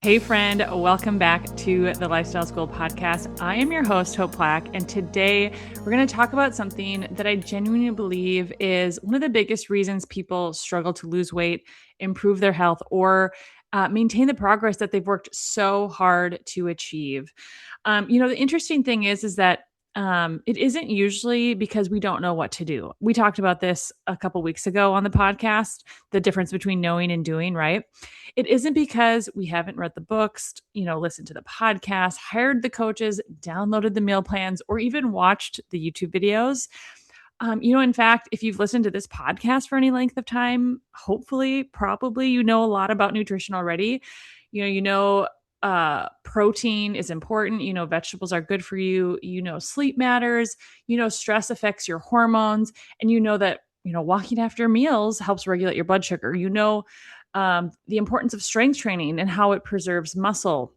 Hey friend, welcome back to the Lifestyle School podcast. I am your host, Hope Plack, and today we're going to talk about something that I genuinely believe is one of the biggest reasons people struggle to lose weight, improve their health, or maintain the progress that they've worked so hard to achieve. The interesting thing is that it isn't usually because we don't know what to do. We talked about this a couple weeks ago on the podcast, the difference between knowing and doing, right? It isn't because we haven't read the books, listened to the podcast, hired the coaches, downloaded the meal plans, or even watched the YouTube videos. In fact, if you've listened to this podcast for any length of time, hopefully, probably, you know a lot about nutrition already. Protein is important. Vegetables are good for you. Sleep matters. Stress affects your hormones. And that, walking after meals helps regulate your blood sugar. The importance of strength training and how it preserves muscle.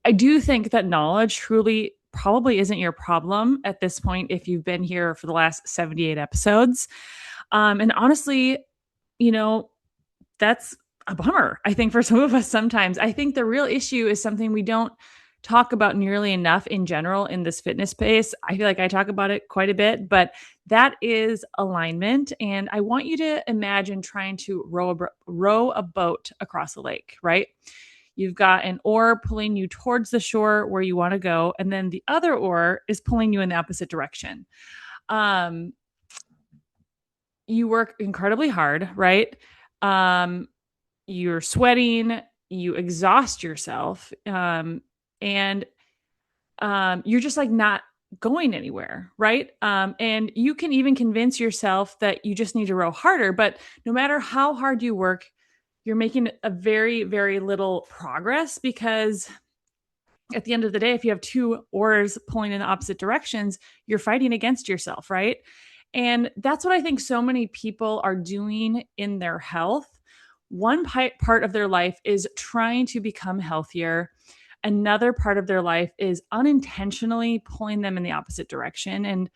I do think that knowledge truly probably isn't your problem at this point if you've been here for the last 78 episodes. And honestly, that's a bummer, I think, for some of us sometimes. I think the real issue is something we don't talk about nearly enough in general in this fitness space. I feel like I talk about it quite a bit, but that is alignment. And I want you to imagine trying to row a boat across a lake, right? You've got an oar pulling you towards the shore where you want to go, and then the other oar is pulling you in the opposite direction. You work incredibly hard, right? You're sweating, you exhaust yourself, and you're just like not going anywhere, right? And you can even convince yourself that you just need to row harder, but no matter how hard you work, you're making a very, very little progress, because at the end of the day, if you have two oars pulling in the opposite directions, you're fighting against yourself, right? And that's what I think so many people are doing in their health. One part of their life is trying to become healthier. Another part of their life is unintentionally pulling them in the opposite direction. And,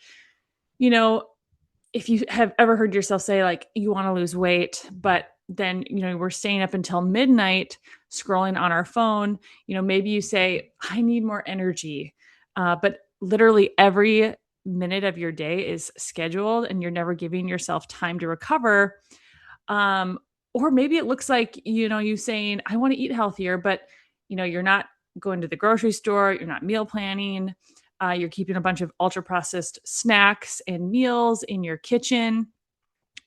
if you have ever heard yourself say, like, you want to lose weight, but then, we're staying up until midnight scrolling on our phone, maybe you say, I need more energy. But literally every minute of your day is scheduled and you're never giving yourself time to recover. Or maybe it looks like, you saying, I want to eat healthier, but, you're not going to the grocery store, you're not meal planning, you're keeping a bunch of ultra processed snacks and meals in your kitchen.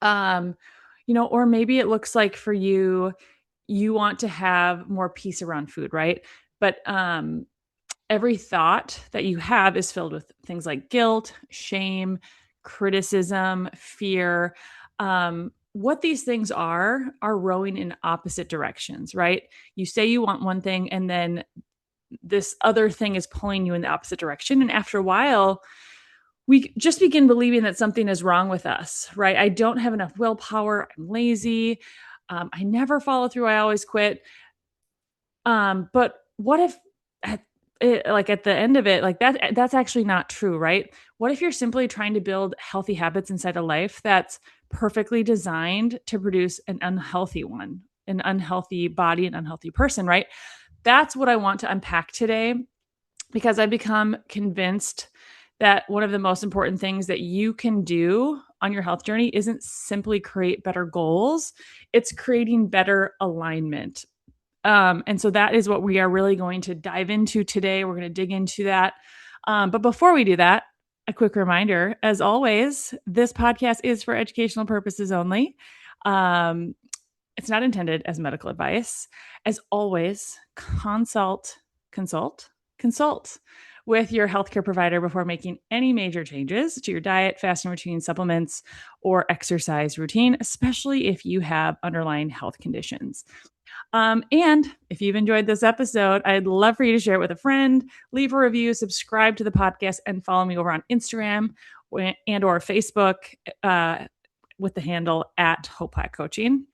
Or maybe it looks like for you, you want to have more peace around food, right? But every thought that you have is filled with things like guilt, shame, criticism, fear. What these things are rowing in opposite directions, right? You say you want one thing, and then this other thing is pulling you in the opposite direction. And after a while, we just begin believing that something is wrong with us, right? I don't have enough willpower. I'm lazy. I never follow through. I always quit. But what if at the end of it, like that's actually not true, right? What if you're simply trying to build healthy habits inside a life that's perfectly designed to produce an unhealthy one, an unhealthy body, an unhealthy person, right? That's what I want to unpack today, because I've become convinced that one of the most important things that you can do on your health journey isn't simply create better goals. It's creating better alignment. And so that is what we are really going to dive into today. We're going to dig into that. But before we do that, a quick reminder, as always, this podcast is for educational purposes only. It's not intended as medical advice. As always, consult with your healthcare provider before making any major changes to your diet, fasting routine, supplements, or exercise routine, especially if you have underlying health conditions. And if you've enjoyed this episode, I'd love for you to share it with a friend, leave a review, subscribe to the podcast, and follow me over on Instagram and or Facebook with the handle @HopePlackCoaching.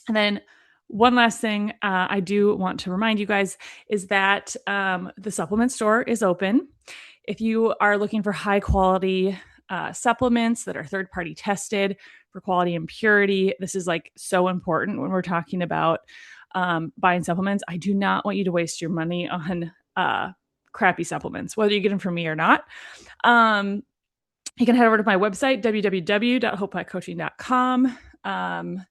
And then one last thing I do want to remind you guys is that the supplement store is open. If you are looking for high quality supplements that are third-party tested for quality and purity, this is like so important when we're talking about buying supplements, I do not want you to waste your money on crappy supplements, whether you get them from me or not. You can head over to my website, www.hopeplatcoaching.com. Head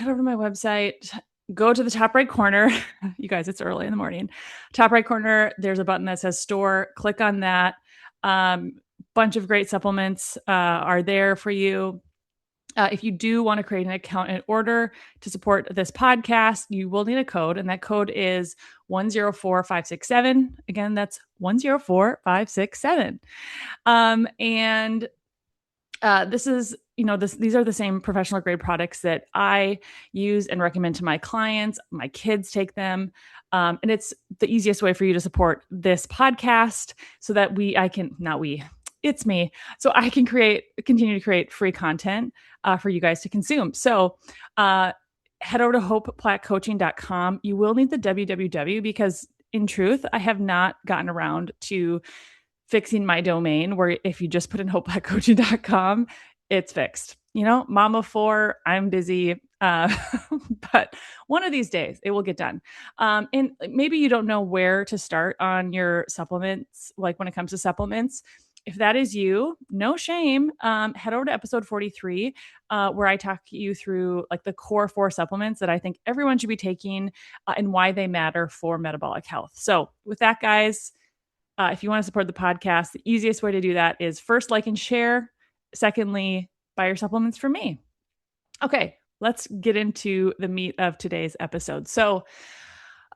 over to my website, go to the top right corner. You guys, it's early in the morning. Top right corner, there's a button that says store. Click on that. Bunch of great supplements are there for you. If you do want to create an account in order to support this podcast, you will need a code, and that code is 104567. Again, that's 104567. And this is, these are the same professional grade products that I use and recommend to my clients. My kids take them. And it's the easiest way for you to support this podcast so that it's me. So I can continue to create free content for you guys to consume. So head over to hopeplatcoaching.com. You will need the www because in truth, I have not gotten around to fixing my domain where if you just put in hopeplatcoaching.com, it's fixed. Mom of four, I'm busy. But one of these days it will get done. And maybe you don't know where to start on your supplements, like when it comes to supplements. If that is you, no shame. Head over to episode 43, where I talk you through like the core 4 supplements that I think everyone should be taking and why they matter for metabolic health. So with that, guys, if you want to support the podcast, the easiest way to do that is first, like and share. Secondly, buy your supplements from me. Okay, let's get into the meat of today's episode. So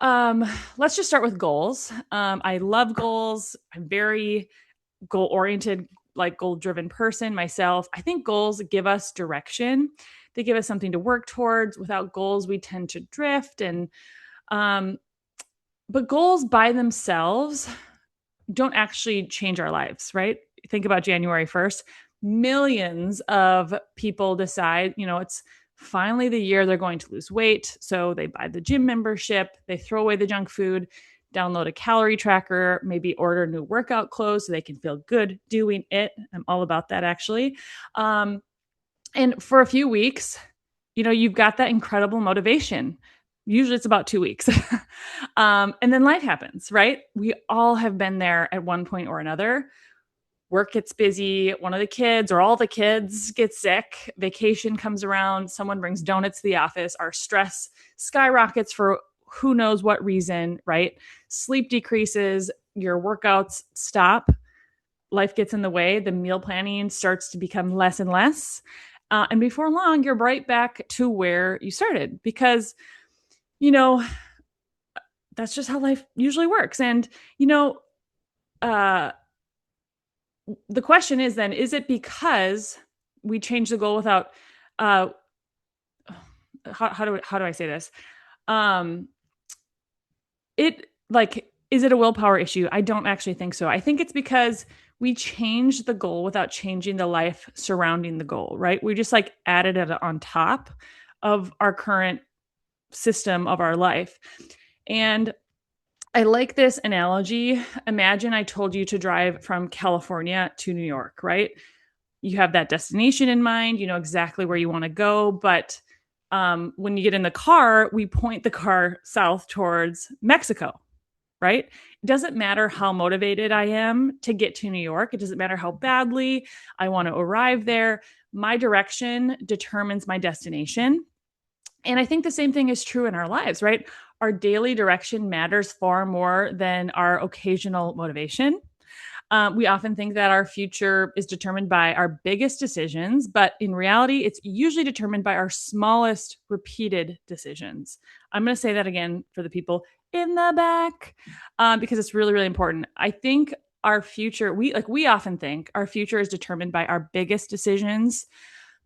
let's just start with goals. I love goals. I'm very goal-oriented, like goal-driven person myself. I think goals give us direction. They give us something to work towards. Without goals, we tend to drift. But goals by themselves don't actually change our lives, right? Think about January 1st. Millions of people decide, it's finally the year they're going to lose weight. So they buy the gym membership, they throw away the junk food, download a calorie tracker, maybe order new workout clothes so they can feel good doing it. I'm all about that, actually. And for a few weeks, you've got that incredible motivation. Usually it's about 2 weeks. And then life happens, right? We all have been there at one point or another. Work gets busy, one of the kids or all the kids get sick, vacation comes around, someone brings donuts to the office, our stress skyrockets for who knows what reason, right? Sleep decreases, your workouts stop, life gets in the way, the meal planning starts to become less and less. And before long, you're right back to where you started because, that's just how life usually works. And, the question is then, is it because we changed the goal without, how do I say this? Is it a willpower issue? I don't actually think so. I think it's because we changed the goal without changing the life surrounding the goal, right? We just added it on top of our current system of our life. And I like this analogy. Imagine I told you to drive from California to New York, right? You have that destination in mind, you know exactly where you want to go, but when you get in the car, we point the car south towards Mexico, right? It doesn't matter how motivated I am to get to New York. It doesn't matter how badly I want to arrive there. My direction determines my destination. And I think the same thing is true in our lives, right? Our daily direction matters far more than our occasional motivation. We often think that our future is determined by our biggest decisions, but in reality, it's usually determined by our smallest repeated decisions. I'm going to say that again for the people in the back, because it's really, really important. I think our future, we often think our future is determined by our biggest decisions,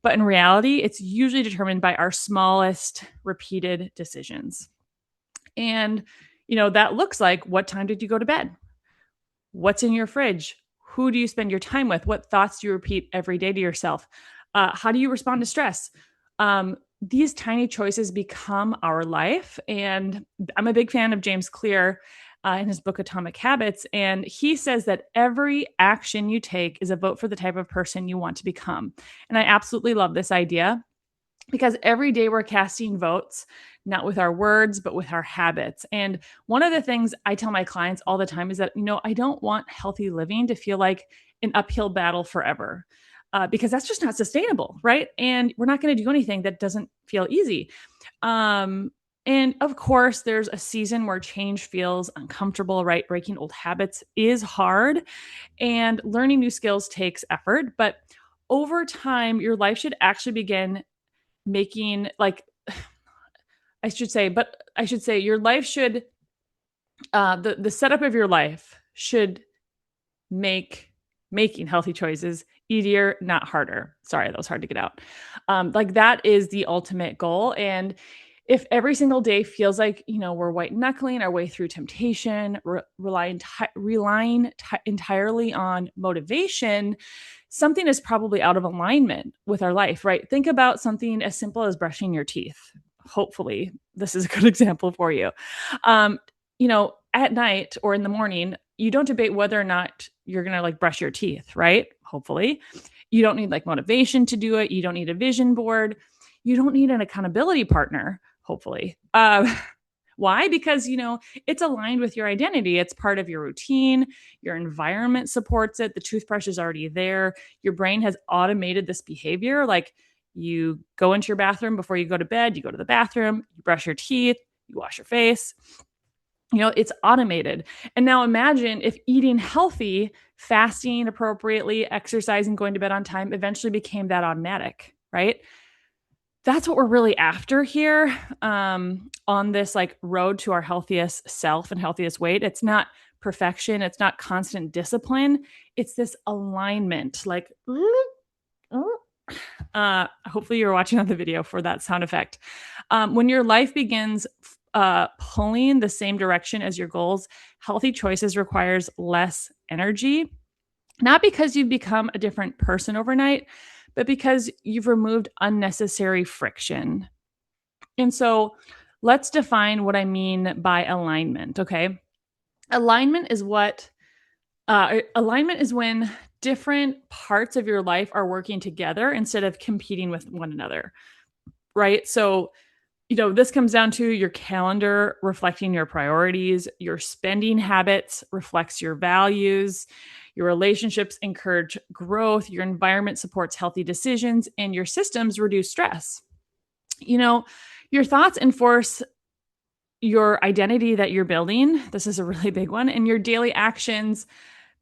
but in reality, it's usually determined by our smallest repeated decisions. And, that looks like, what time did you go to bed? What's in your fridge? Who do you spend your time with? What thoughts do you repeat every day to yourself? How do you respond to stress? These tiny choices become our life. And I'm a big fan of James Clear in his book, Atomic Habits. And he says that every action you take is a vote for the type of person you want to become. And I absolutely love this idea. because every day we're casting votes, not with our words, but with our habits. And one of the things I tell my clients all the time is that, I don't want healthy living to feel like an uphill battle forever. Because that's just not sustainable, right? And we're not going to do anything that doesn't feel easy. Um, and of course, there's a season where change feels uncomfortable, right? Breaking old habits is hard, and learning new skills takes effort. But over time, your life should actually begin making, like, I should say your life should, the setup of your life should make making healthy choices easier, not harder. Sorry, that was hard to get out. Like, that is the ultimate goal. And if every single day feels like, we're white knuckling our way through temptation, relying entirely on motivation, something is probably out of alignment with our life, right? Think about something as simple as brushing your teeth. Hopefully, this is a good example for you. At night or in the morning, you don't debate whether or not you're going to like brush your teeth, right? Hopefully. You don't need like motivation to do it. You don't need a vision board. You don't need an accountability partner, hopefully. Why? Because, it's aligned with your identity. It's part of your routine. Your environment supports it. The toothbrush is already there. Your brain has automated this behavior. Like, you go into your bathroom before you go to bed, you go to the bathroom, you brush your teeth, you wash your face. It's automated. And now imagine if eating healthy, fasting appropriately, exercising, going to bed on time eventually became that automatic, right? That's what we're really after here, on this like road to our healthiest self and healthiest weight. It's not perfection. It's not constant discipline. It's this alignment, like, hopefully you're watching on the video for that sound effect. When your life begins pulling the same direction as your goals, healthy choices requires less energy, not because you've become a different person overnight, but because you've removed unnecessary friction. And so let's define what I mean by alignment. Okay. Alignment is when different parts of your life are working together instead of competing with one another. Right. So, this comes down to your calendar reflecting your priorities, your spending habits reflects your values, your relationships encourage growth, your environment supports healthy decisions, and your systems reduce stress. Your thoughts enforce your identity that you're building. This is a really big one. And your daily actions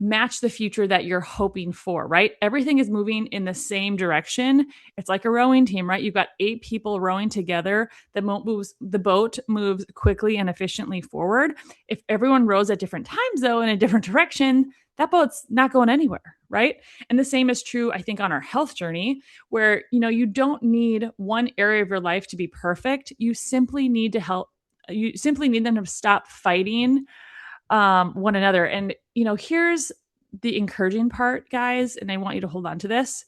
match the future that you're hoping for, right? Everything is moving in the same direction. It's like a rowing team, right? You've got 8 people rowing together. The boat moves quickly and efficiently forward. If everyone rows at different times, though, in a different direction, that boat's not going anywhere, right? And the same is true, I think, on our health journey, where, you don't need one area of your life to be perfect. You simply need them to stop fighting one another. And, here's the encouraging part, guys, and I want you to hold on to this.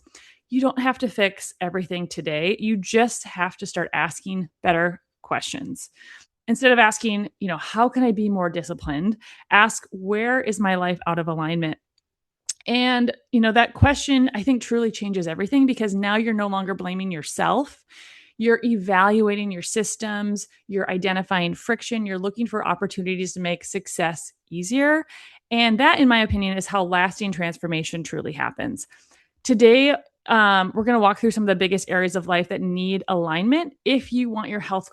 You don't have to fix everything today. You just have to start asking better questions. Instead of asking, how can I be more disciplined? Ask, where is my life out of alignment? And, that question, I think, truly changes everything, because now you're no longer blaming yourself. You're evaluating your systems, you're identifying friction, you're looking for opportunities to make success easier. And that, in my opinion, is how lasting transformation truly happens. Today, we're going to walk through some of the biggest areas of life that need alignment if you want your health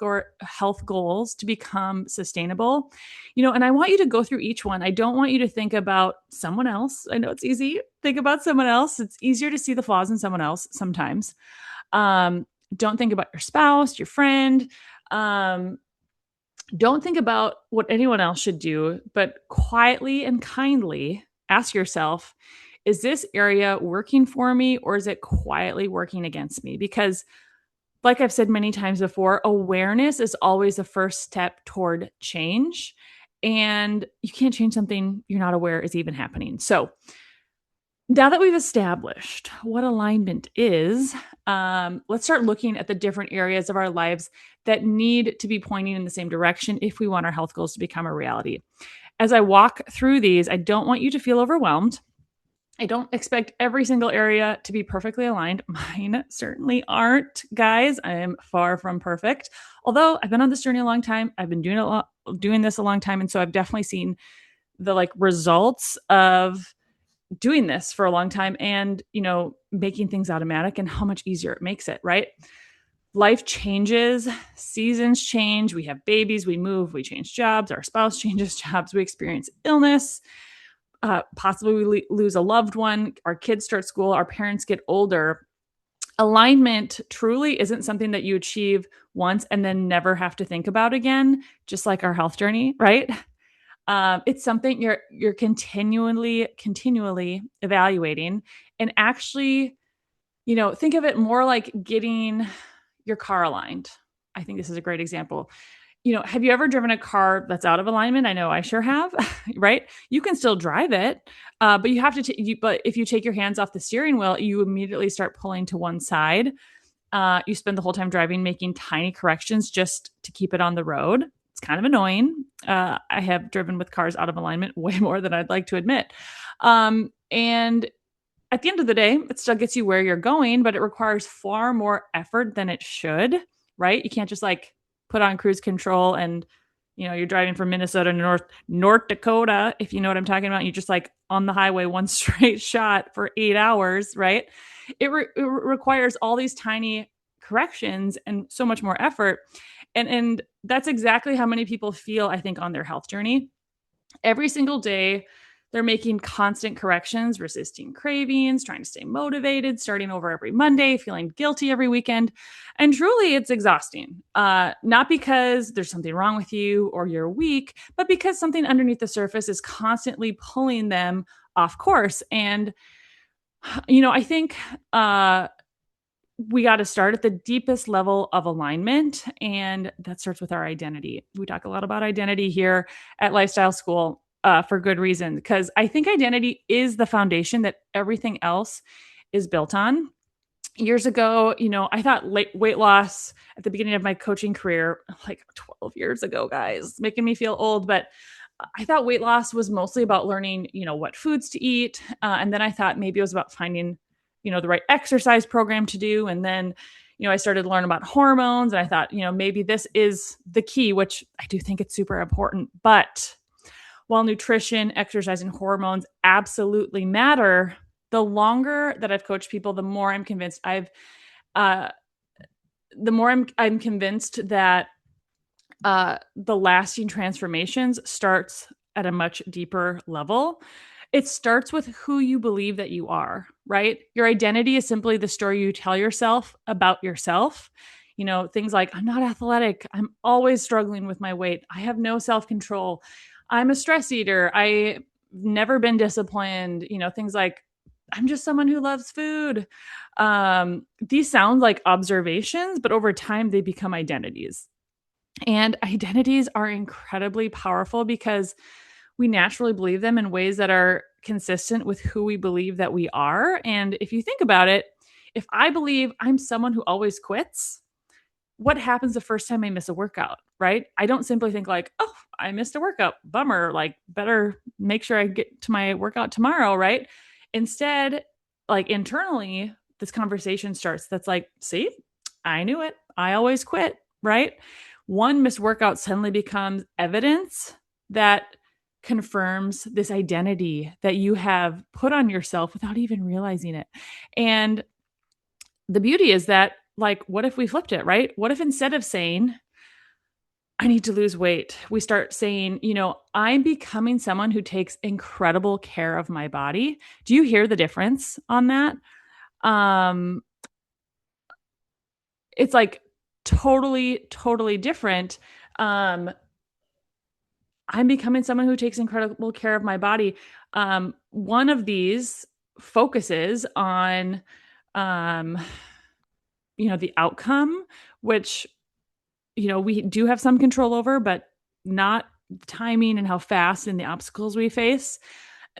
goals to become sustainable. And I want you to go through each one. I don't want you to think about someone else. I know it's easy. Think about someone else. It's easier to see the flaws in someone else sometimes. Don't think about your spouse, your friend. Don't think about what anyone else should do, but quietly and kindly ask yourself, is this area working for me, or is it quietly working against me? Because, like I've said many times before, awareness is always the first step toward change. And you can't change something you're not aware is even happening. So now that we've established what alignment is, let's start looking at the different areas of our lives that need to be pointing in the same direction if we want our health goals to become a reality. As I walk through these, I don't want you to feel overwhelmed. I don't expect every single area to be perfectly aligned. Mine certainly aren't, guys. I am far from perfect. Although I've been on this journey a long time. I've been doing this a long time. And so I've definitely seen the like results of doing this for a long time and, making things automatic and how much easier it makes it, right? Life changes, seasons change, we have babies, we move, we change jobs, our spouse changes jobs, we experience illness, possibly we lose a loved one, our kids start school, our parents get older. Alignment truly isn't something that you achieve once and then never have to think about again, just like our health journey, right? It's something you're continually evaluating, and actually, think of it more like getting your car aligned. I think this is a great example. Have you ever driven a car that's out of alignment? I know I sure have, right? You can still drive it, but you have to. But if you take your hands off the steering wheel, you immediately start pulling to one side. You spend the whole time driving, making tiny corrections just to keep it on the road. It's kind of annoying. I have driven with cars out of alignment way more than I'd like to admit. And at the end of the day, it still gets you where you're going, but it requires far more effort than it should, right? You can't just like put on cruise control and you're driving from Minnesota to North Dakota, if you know what I'm talking about. You just like on the highway, one straight shot for 8 hours, right? It requires all these tiny corrections and so much more effort. And that's exactly how many people feel, I think, on their health journey. Every single day, they're making constant corrections, resisting cravings, trying to stay motivated, starting over every Monday, feeling guilty every weekend. And truly, it's exhausting. Not because there's something wrong with you or you're weak, but because something underneath the surface is constantly pulling them off course. And, I think we got to start at the deepest level of alignment. And that starts with our identity. We talk a lot about identity here at Lifestyle School. For good reason, because I think identity is the foundation that everything else is built on. Years ago, I thought weight loss at the beginning of my coaching career, like 12 years ago, guys, making me feel old, but I thought weight loss was mostly about learning, what foods to eat. And then I thought maybe it was about finding, the right exercise program to do. And then, I started to learn about hormones, and I thought, maybe this is the key, which I do think it's super important. But while nutrition, exercise, and hormones absolutely matter, the longer that I've coached people, the more I'm convinced I'm convinced that the lasting transformations starts at a much deeper level. It starts with who you believe that you are, right? Your identity is simply the story you tell yourself about yourself. Things like, I'm not athletic. I'm always struggling with my weight. I have no self-control. I'm a stress eater. I've never been disciplined. Things like, I'm just someone who loves food. These sound like observations, but over time they become identities. And identities are incredibly powerful because we naturally believe them in ways that are consistent with who we believe that we are. And if you think about it, if I believe I'm someone who always quits, what happens the first time I miss a workout, right? I don't simply think like, oh, I missed a workout, bummer, like better make sure I get to my workout tomorrow, right? Instead, like internally, this conversation starts that's like, see, I knew it. I always quit, right? One missed workout suddenly becomes evidence that confirms this identity that you have put on yourself without even realizing it. And the beauty is that, like, what if we flipped it, right? What if instead of saying, I need to lose weight, we start saying, I'm becoming someone who takes incredible care of my body. Do you hear the difference on that? It's like totally different. I'm becoming someone who takes incredible care of my body. One of these focuses on, the outcome, which, we do have some control over, but not timing and how fast and the obstacles we face.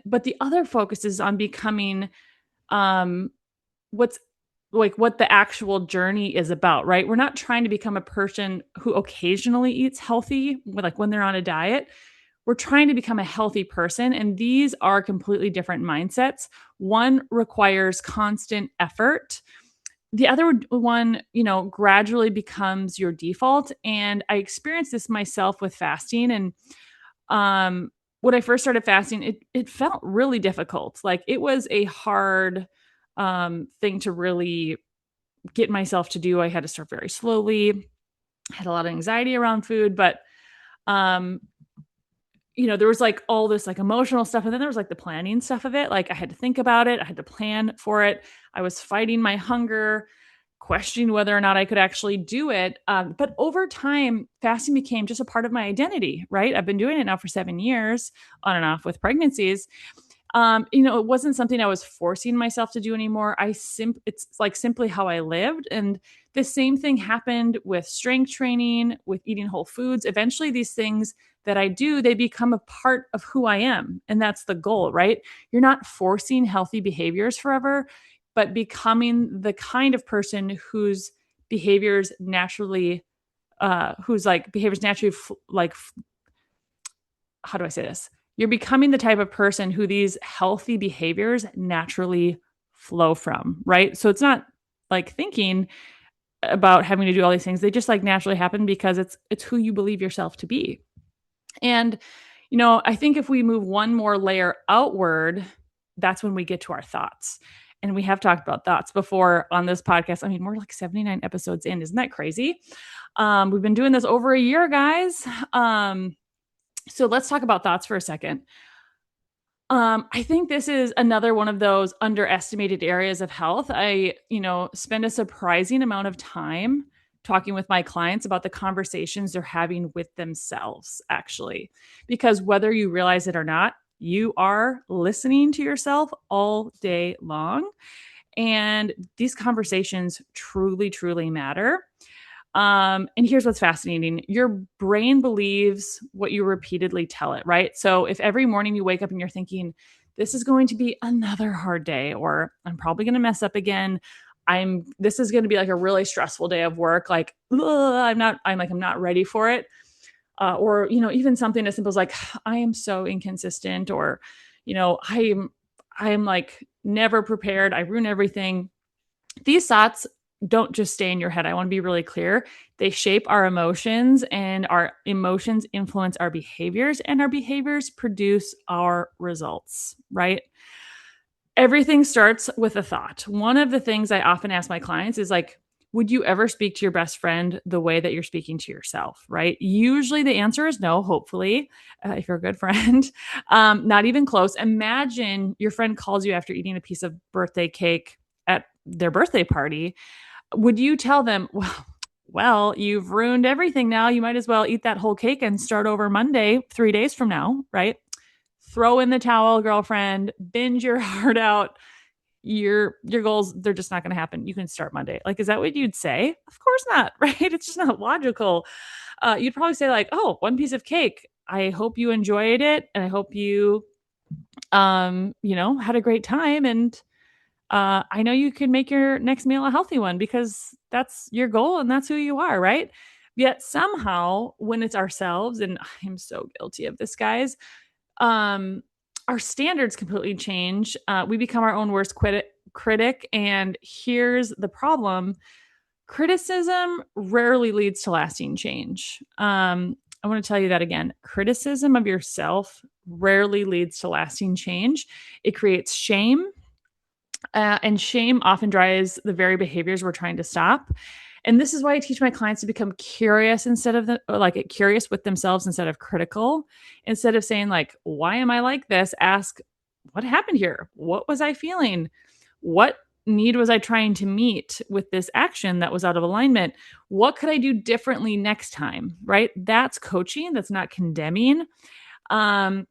But the other focus is on becoming what's like what the actual journey is about, right? We're not trying to become a person who occasionally eats healthy, like when they're on a diet. we're trying to become a healthy person. And these are completely different mindsets. One requires constant effort. The other one, gradually becomes your default. And I experienced this myself with fasting. And when I first started fasting, it felt really difficult. Like it was a hard thing to really get myself to do. I had to start very slowly. I had a lot of anxiety around food, but um, there was like all this like emotional stuff. And then there was like the planning stuff of it. Like I had to think about it. I had to plan for it. I was fighting my hunger, questioning whether or not I could actually do it. But over time, fasting became just a part of my identity, right? I've been doing it now for 7 years on and off with pregnancies. It wasn't something I was forcing myself to do anymore. It's like simply how I lived. And the same thing happened with strength training, with eating whole foods. Eventually these things that I do, they become a part of who I am. And that's the goal, right? You're not forcing healthy behaviors forever, but becoming the kind of person whose behaviors naturally, how do I say this? You're becoming the type of person who these healthy behaviors naturally flow from, right? So it's not like thinking about having to do all these things. They just like naturally happen because it's who you believe yourself to be. And I think if we move one more layer outward, that's when we get to our thoughts. And we have talked about thoughts before on this podcast. I mean, we're like 79 episodes in. Isn't that crazy? We've been doing this over a year, guys. So let's talk about thoughts for a second. I think this is another one of those underestimated areas of health. I, spend a surprising amount of time talking with my clients about the conversations they're having with themselves, actually, because whether you realize it or not, you are listening to yourself all day long. And these conversations truly, truly matter. And here's what's fascinating. Your brain believes what you repeatedly tell it, right? So if every morning you wake up and you're thinking, this is going to be another hard day, or I'm probably going to mess up again. This is going to be like a really stressful day of work. Like, I'm not ready for it. Or, even something as simple as like, I am so inconsistent, or, I'm like never prepared. I ruin everything. These thoughts don't just stay in your head. I want to be really clear. They shape our emotions, and our emotions influence our behaviors, and our behaviors produce our results, right? Everything starts with a thought. One of the things I often ask my clients is like, would you ever speak to your best friend the way that you're speaking to yourself, right? Usually the answer is no, hopefully, if you're a good friend. Not even close. Imagine your friend calls you after eating a piece of birthday cake at their birthday party. Would you tell them, well, you've ruined everything now. You might as well eat that whole cake and start over Monday, 3 days from now, right? Throw in the towel, girlfriend, binge your heart out. Your goals, they're just not going to happen. You can start Monday. Like, is that what you'd say? Of course not, right? It's just not logical. You'd probably say like, oh, one piece of cake. I hope you enjoyed it. And I hope you, had a great time. And I know you can make your next meal a healthy one because that's your goal and that's who you are, right? Yet somehow, when it's ourselves, and I'm so guilty of this, guys, our standards completely change. We become our own worst critic. And here's the problem: criticism rarely leads to lasting change. I want to tell you that again. Criticism of yourself rarely leads to lasting change. It creates shame. And shame often drives the very behaviors we're trying to stop. And this is why I teach my clients to become curious curious with themselves instead of critical. Instead of saying like, why am I like this? Ask, what happened here? What was I feeling? What need was I trying to meet with this action that was out of alignment? What could I do differently next time? Right? That's coaching. That's not condemning. And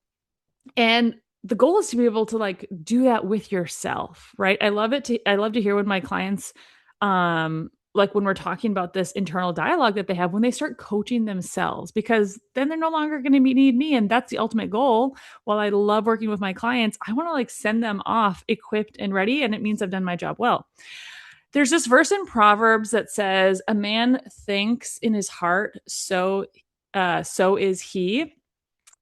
the goal is to be able to like do that with yourself, right? I love to hear when my clients, like when we're talking about this internal dialogue that they have when they start coaching themselves, because then they're no longer going to need me. And that's the ultimate goal. While I love working with my clients, I want to like send them off equipped and ready. And it means I've done my job well. There's this verse in Proverbs that says, a man thinks in his heart, so is he.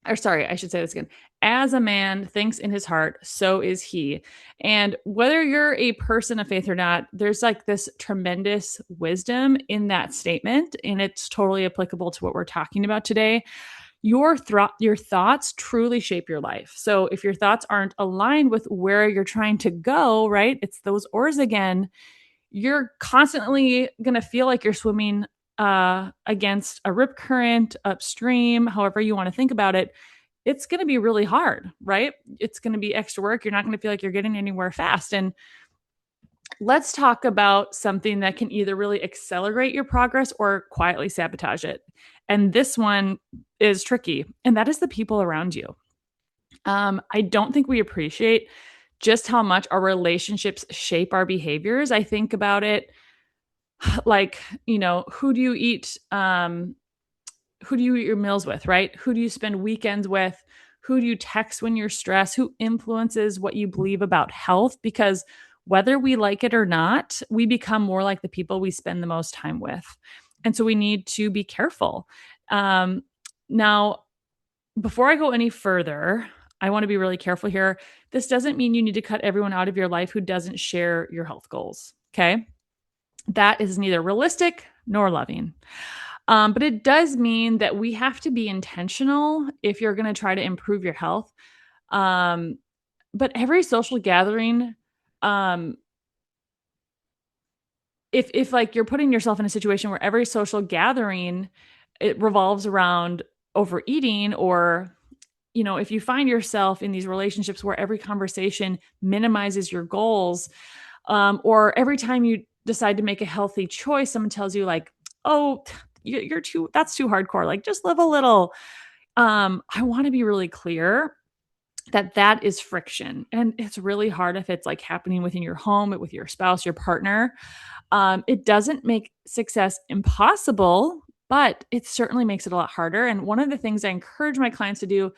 or sorry, I should say this again. As a man thinks in his heart, so is he. And whether you're a person of faith or not, there's like this tremendous wisdom in that statement. And it's totally applicable to what we're talking about today. Your thoughts truly shape your life. So if your thoughts aren't aligned with where you're trying to go, right? It's those oars again. You're constantly going to feel like you're swimming against a rip current upstream, however you want to think about it. It's going to be really hard, right? It's going to be extra work. You're not going to feel like you're getting anywhere fast. And let's talk about something that can either really accelerate your progress or quietly sabotage it. And this one is tricky, and that is the people around you. I don't think we appreciate just how much our relationships shape our behaviors. I think about it like, who do you eat your meals with, right? Who do you spend weekends with? Who do you text when you're stressed? Who influences what you believe about health? Because whether we like it or not, we become more like the people we spend the most time with. And so we need to be careful. Now, before I go any further, I want to be really careful here. This doesn't mean you need to cut everyone out of your life who doesn't share your health goals. Okay. That is neither realistic nor loving. But it does mean that we have to be intentional if you're going to try to improve your health. But every social gathering, if like you're putting yourself in a situation where every social gathering, it revolves around overeating, or if you find yourself in these relationships where every conversation minimizes your goals, or every time you decide to make a healthy choice, someone tells you like, oh, that's too hardcore. Like just live a little. I want to be really clear that is friction. And it's really hard if it's like happening within your home, with your spouse, your partner. It doesn't make success impossible, but it certainly makes it a lot harder. And one of the things I encourage my clients to do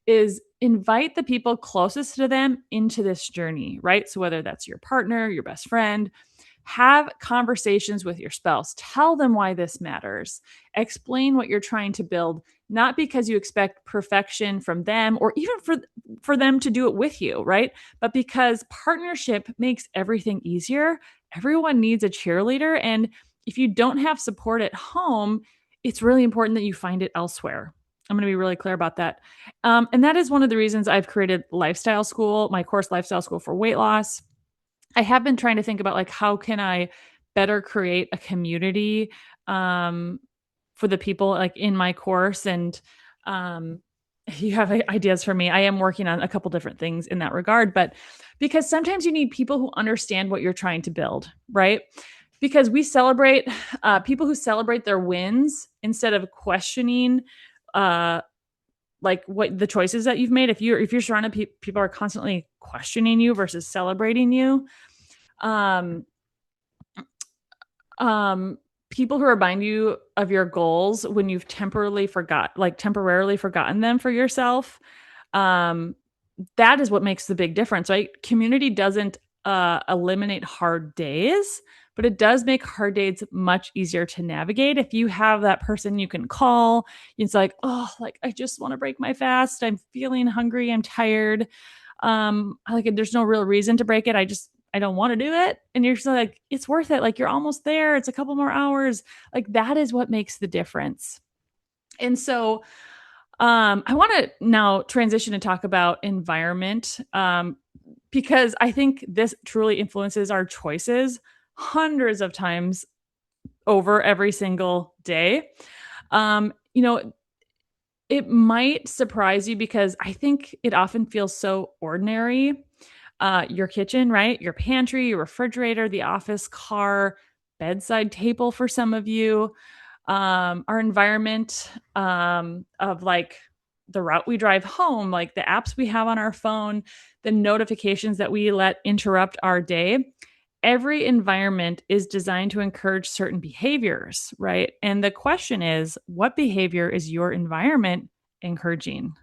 is invite the people closest to them into this journey, right? So whether that's your partner, your best friend, have conversations with your spouse. Tell them why this matters. Explain what you're trying to build, not because you expect perfection from them or even for them to do it with you, right? But because partnership makes everything easier. Everyone needs a cheerleader. And if you don't have support at home, it's really important that you find it elsewhere. I'm going to be really clear about that. And that is one of the reasons I've created Lifestyle School, my course, Lifestyle School for Weight Loss. I have been trying to think about like, how can I better create a community for the people like in my course? And if you have ideas for me, I am working on a couple different things in that regard, but because sometimes you need people who understand what you're trying to build, right? Because we celebrate people who celebrate their wins instead of questioning like what the choices that you've made. If you're surrounded, people are constantly questioning you versus celebrating you. People who remind you of your goals when you've temporarily forgotten them for yourself. That is what makes the big difference, right? Community doesn't eliminate hard days, but it does make hard days much easier to navigate. If you have that person you can call, it's like, oh, like I just want to break my fast. I'm feeling hungry. I'm tired. Like there's no real reason to break it. I don't want to do it. And you're just like, it's worth it. Like you're almost there. It's a couple more hours. Like that is what makes the difference. And so I want to now transition and talk about environment, because I think this truly influences our choices hundreds of times over every single day. It might surprise you because I think it often feels so ordinary. Your kitchen, right? Your pantry, your refrigerator, the office, car, bedside table for some of you, our environment, of like the route we drive home, like the apps we have on our phone, the notifications that we let interrupt our day. Every environment is designed to encourage certain behaviors, right? And the question is, what behavior is your environment encouraging?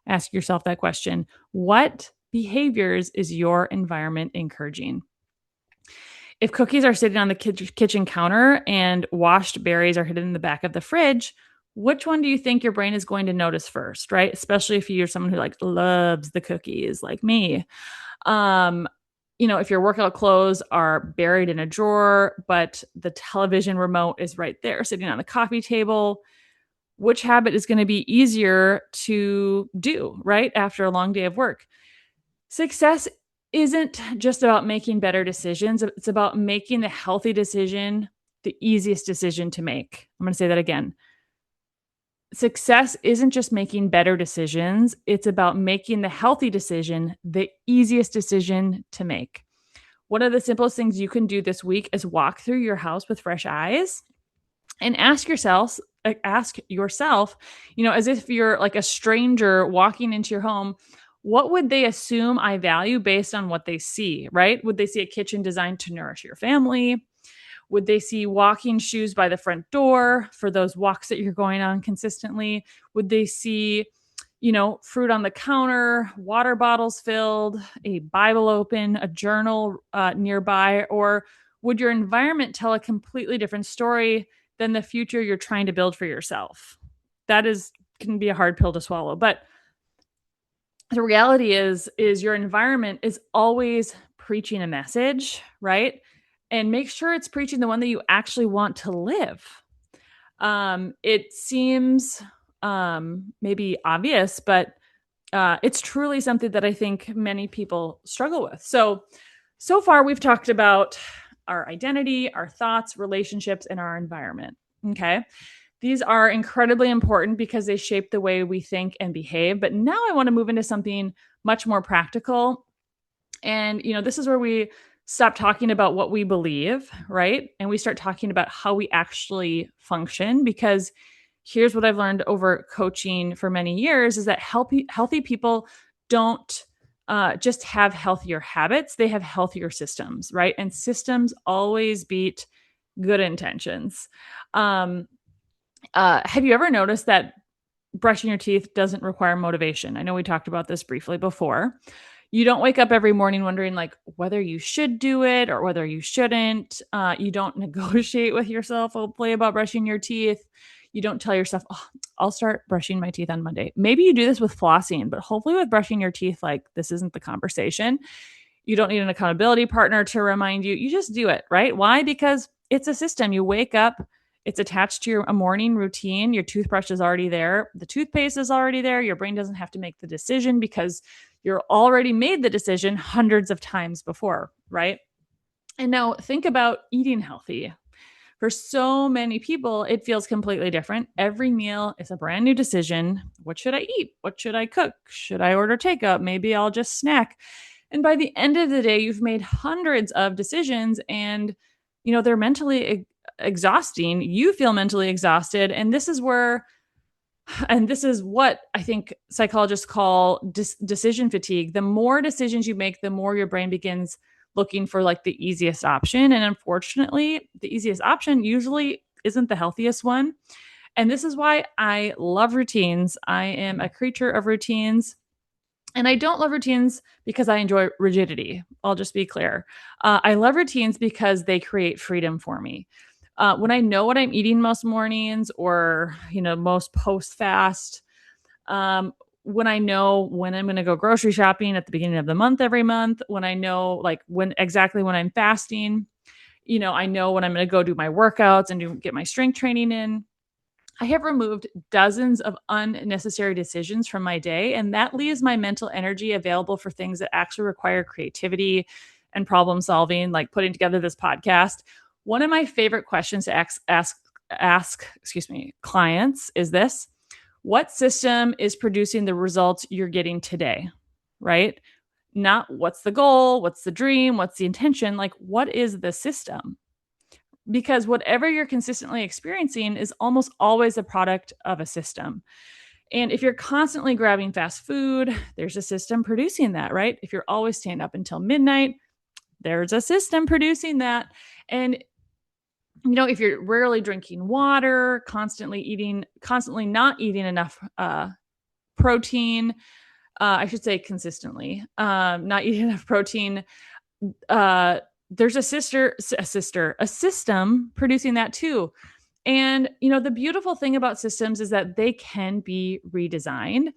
Ask yourself that question. What behaviors is your environment encouraging? If cookies are sitting on the kitchen counter and washed berries are hidden in the back of the fridge, which one do you think your brain is going to notice first, right? Especially if you're someone who like loves the cookies like me. Um, if your workout clothes are buried in a drawer, but the television remote is right there sitting on the coffee table, which habit is going to be easier to do, right? After a long day of work. Success isn't just about making better decisions, it's about making the healthy decision the easiest decision to make. I'm going to say that again. Success isn't just making better decisions, it's about making the healthy decision the easiest decision to make. One of the simplest things you can do this week is walk through your house with fresh eyes and ask yourself, as if you're like a stranger walking into your home, what would they assume I value based on what they see, right? Would they see a kitchen designed to nourish your family? Would they see walking shoes by the front door for those walks that you're going on consistently? Would they see, fruit on the counter, water bottles filled, a Bible open, a journal nearby? Or would your environment tell a completely different story than the future you're trying to build for yourself? That can be a hard pill to swallow. But the reality is your environment is always preaching a message, right? And make sure it's preaching the one that you actually want to live. It seems maybe obvious, but it's truly something that I think many people struggle with. So far we've talked about our identity, our thoughts, relationships, and our environment. Okay. These are incredibly important because they shape the way we think and behave. But now I want to move into something much more practical. And, this is where we stop talking about what we believe, right? And we start talking about how we actually function. Because here's what I've learned over coaching for many years is that healthy people don't just have healthier habits, they have healthier systems, right? And systems always beat good intentions. Have you ever noticed that brushing your teeth doesn't require motivation? I know we talked about this briefly before. You don't wake up every morning wondering like whether you should do it or whether you shouldn't. You don't negotiate with yourself, hopefully, about brushing your teeth. You don't tell yourself, oh, I'll start brushing my teeth on Monday. Maybe you do this with flossing, but hopefully with brushing your teeth, like this isn't the conversation. You don't need an accountability partner to remind you. You just do it, right? Why? Because it's a system. You wake up, it's attached to a morning routine. Your toothbrush is already there. The toothpaste is already there. Your brain doesn't have to make the decision because you're already made the decision hundreds of times before, right? And now think about eating healthy. For so many people, it feels completely different. Every meal is a brand new decision. What should I eat? What should I cook? Should I order takeout? Maybe I'll just snack. And by the end of the day, you've made hundreds of decisions and, they're mentally exhausting. You feel mentally exhausted. And this is what I think psychologists call decision fatigue. The more decisions you make, the more your brain begins looking for like the easiest option. And unfortunately, the easiest option usually isn't the healthiest one. And this is why I love routines. I am a creature of routines. And I don't love routines because I enjoy rigidity. I'll just be clear. I love routines because they create freedom for me. When I know what I'm eating most mornings or, most post fast, when I know when I'm going to go grocery shopping at the beginning of the month every month, when I know like when I'm fasting, I know when I'm going to go do my workouts and get my strength training in. I have removed dozens of unnecessary decisions from my day, and that leaves my mental energy available for things that actually require creativity and problem solving, like putting together this podcast. One of my favorite questions to ask clients is this: what system is producing the results you're getting today? Right? Not what's the goal, what's the dream, what's the intention, like what is the system? Because whatever you're consistently experiencing is almost always a product of a system. And if you're constantly grabbing fast food, there's a system producing that, right? If you're always staying up until midnight, there's a system producing that. And if you're rarely drinking water, constantly not eating enough protein, I should say consistently, not eating enough protein, there's a system producing that too. And, the beautiful thing about systems is that they can be redesigned.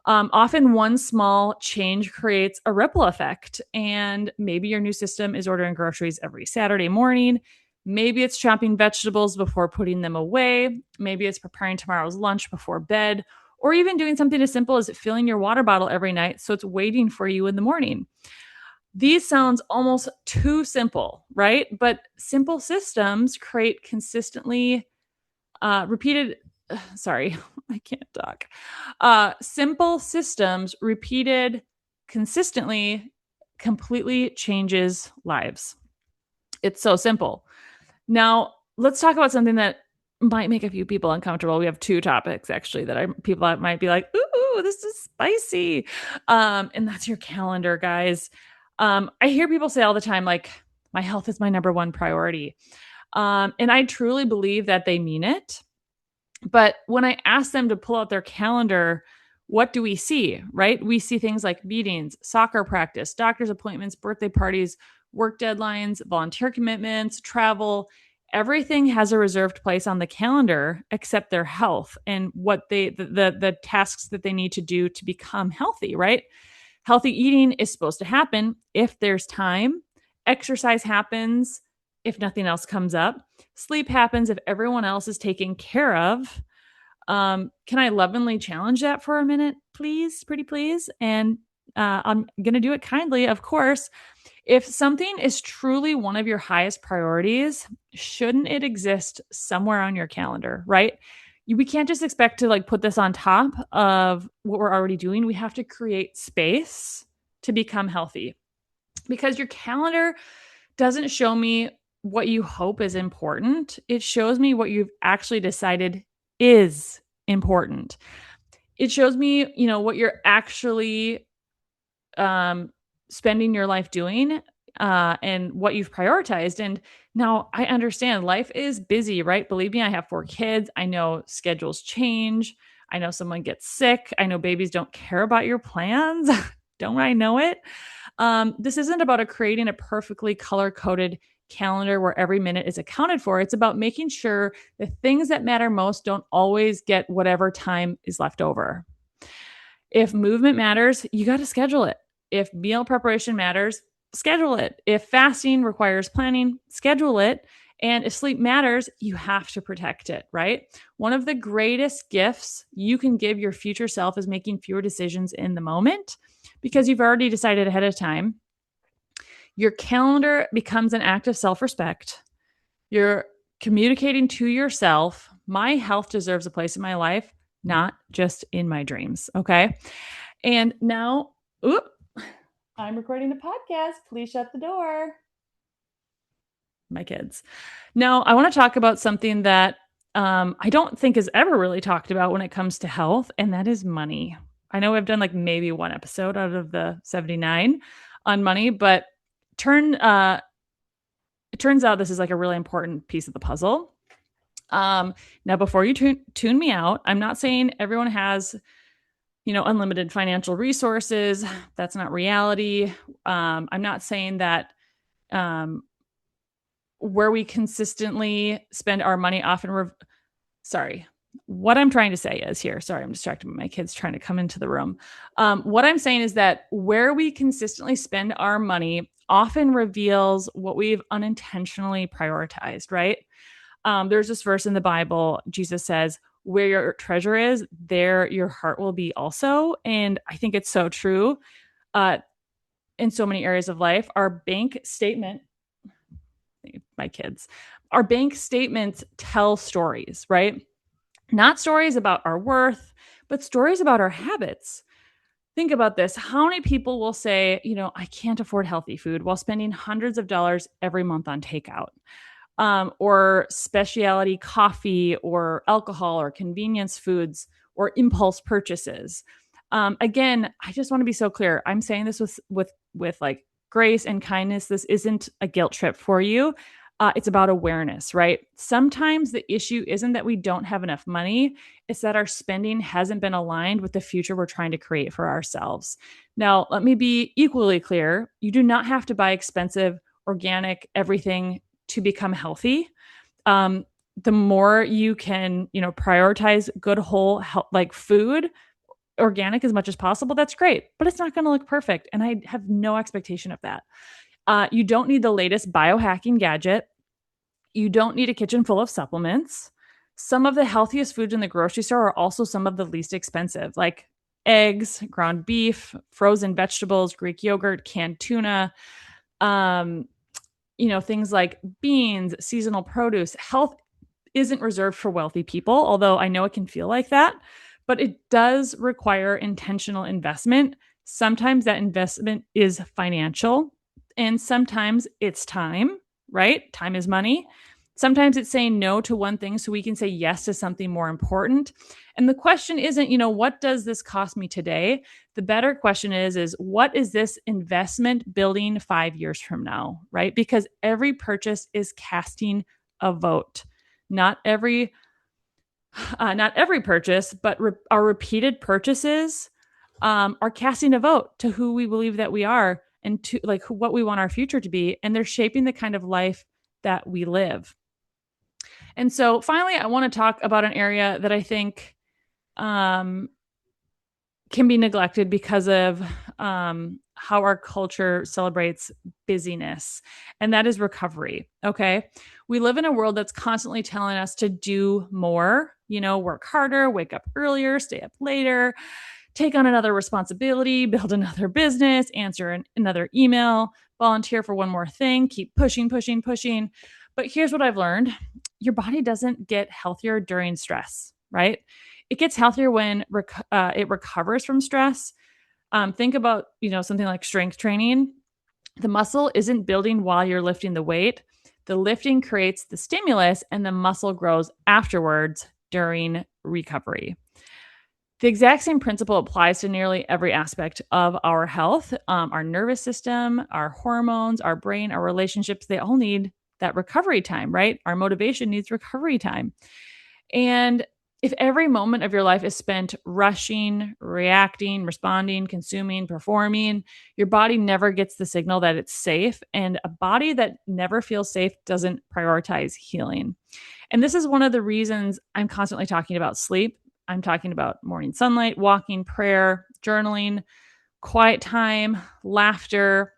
Often one small change creates a ripple effect. And maybe your new system is ordering groceries every Saturday morning. Maybe it's chopping vegetables before putting them away. Maybe it's preparing tomorrow's lunch before bed, or even doing something as simple as filling your water bottle every night so it's waiting for you in the morning. These sounds almost too simple, right? But simple systems create consistently repeated, sorry, I can't talk. Simple systems repeated consistently completely changes lives. It's so simple. Now, let's talk about something that might make a few people uncomfortable. We have two topics actually that people might be like, "Ooh, this is spicy," and that's your calendar, guys. I hear people say all the time, like, "My health is my number one priority," and I truly believe that they mean it. But when I ask them to pull out their calendar, what do we see, right? We see things like meetings, soccer practice, doctor's appointments, birthday parties, work deadlines, volunteer commitments, travel. Everything has a reserved place on the calendar except their health and what the tasks that they need to do to become healthy, right? Healthy eating is supposed to happen if there's time. Exercise happens if nothing else comes up. Sleep happens if everyone else is taken care of. Can I lovingly challenge that for a minute, please? Pretty please. And I'm going to do it kindly, of course. If something is truly one of your highest priorities, shouldn't it exist somewhere on your calendar, right? We can't just expect to like put this on top of what we're already doing. We have to create space to become healthy because your calendar doesn't show me what you hope is important. It shows me what you've actually decided is important. It shows me, what you're actually spending your life doing and what you've prioritized. And now I understand life is busy, right? Believe me, I have 4 kids. I know schedules change. I know someone gets sick. I know babies don't care about your plans. Don't I know it? This isn't about creating a perfectly color coded calendar where every minute is accounted for. It's about making sure the things that matter most don't always get whatever time is left over. If movement matters, you got to schedule it. If meal preparation matters, schedule it. If fasting requires planning, schedule it. And if sleep matters, you have to protect it, right? One of the greatest gifts you can give your future self is making fewer decisions in the moment because you've already decided ahead of time. Your calendar becomes an act of self-respect. You're communicating to yourself, my health deserves a place in my life, not just in my dreams. Okay. And now, I'm recording a podcast. Please shut the door. My kids. Now, I want to talk about something that I don't think is ever really talked about when it comes to health, and that is money. I know I've done like maybe one episode out of the 79 on money, but it turns out this is like a really important piece of the puzzle. Now, before you tune me out, I'm not saying everyone has, unlimited financial resources. That's not reality. I'm not saying that where we consistently spend our money often. Sorry. What I'm trying to say is here. Sorry, I'm distracted by my kids trying to come into the room. What I'm saying is that where we consistently spend our money often reveals what we've unintentionally prioritized, right? There's this verse in the Bible. Jesus says, where your treasure is, there your heart will be also. And I think it's so true in so many areas of life. Our bank statements tell stories, right? Not stories about our worth, but stories about our habits. Think about this. How many people will say, I can't afford healthy food while spending hundreds of dollars every month on takeout? Or specialty coffee or alcohol or convenience foods or impulse purchases. Again, I just want to be so clear. I'm saying this with like grace and kindness. This isn't a guilt trip for you. It's about awareness, right? Sometimes the issue isn't that we don't have enough money. It's that our spending hasn't been aligned with the future we're trying to create for ourselves. Now, let me be equally clear. You do not have to buy expensive, organic everything to become healthy. the more you can, prioritize good whole health, like food, organic as much as possible, that's great, but it's not going to look perfect. And I have no expectation of that. You don't need the latest biohacking gadget. You don't need a kitchen full of supplements. Some of the healthiest foods in the grocery store are also some of the least expensive, like eggs, ground beef, frozen vegetables, Greek yogurt, canned tuna, um, things like beans, seasonal produce. Health isn't reserved for wealthy people, although I know it can feel like that, but it does require intentional investment. Sometimes that investment is financial, and sometimes it's time, right? Time is money. Sometimes it's saying no to one thing so we can say yes to something more important. And the question isn't, what does this cost me today? The better question is what is this investment building 5 years from now, right? Because every purchase is casting a vote. Not every purchase, but our repeated purchases are casting a vote to who we believe that we are and to like what we want our future to be, and they're shaping the kind of life that we live. And so, finally, I want to talk about an area that I think can be neglected because of how our culture celebrates busyness, and that is recovery. Okay. We live in a world that's constantly telling us to do more, work harder, wake up earlier, stay up later, take on another responsibility, build another business, answer another email, volunteer for one more thing, keep pushing, pushing, pushing. But here's what I've learned: your body doesn't get healthier during stress, right? It gets healthier when it recovers from stress. Think about, something like strength training. The muscle isn't building while you're lifting the weight. The lifting creates the stimulus and the muscle grows afterwards during recovery. The exact same principle applies to nearly every aspect of our health. Our nervous system, our hormones, our brain, our relationships, they all need that recovery time, right? Our motivation needs recovery time. And if every moment of your life is spent rushing, reacting, responding, consuming, performing, your body never gets the signal that it's safe. And a body that never feels safe doesn't prioritize healing. And this is one of the reasons I'm constantly talking about sleep. I'm talking about morning sunlight, walking, prayer, journaling, quiet time, laughter.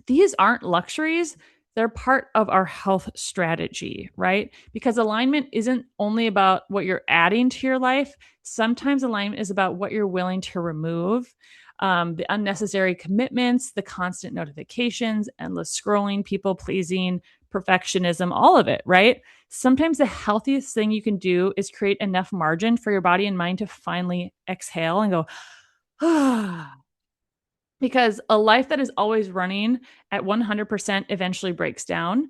These aren't luxuries. They're part of our health strategy, right? Because alignment isn't only about what you're adding to your life. Sometimes alignment is about what you're willing to remove. The unnecessary commitments, the constant notifications, endless scrolling, people pleasing, perfectionism, all of it, right? Sometimes the healthiest thing you can do is create enough margin for your body and mind to finally exhale and go, ah. Because a life that is always running at 100% eventually breaks down.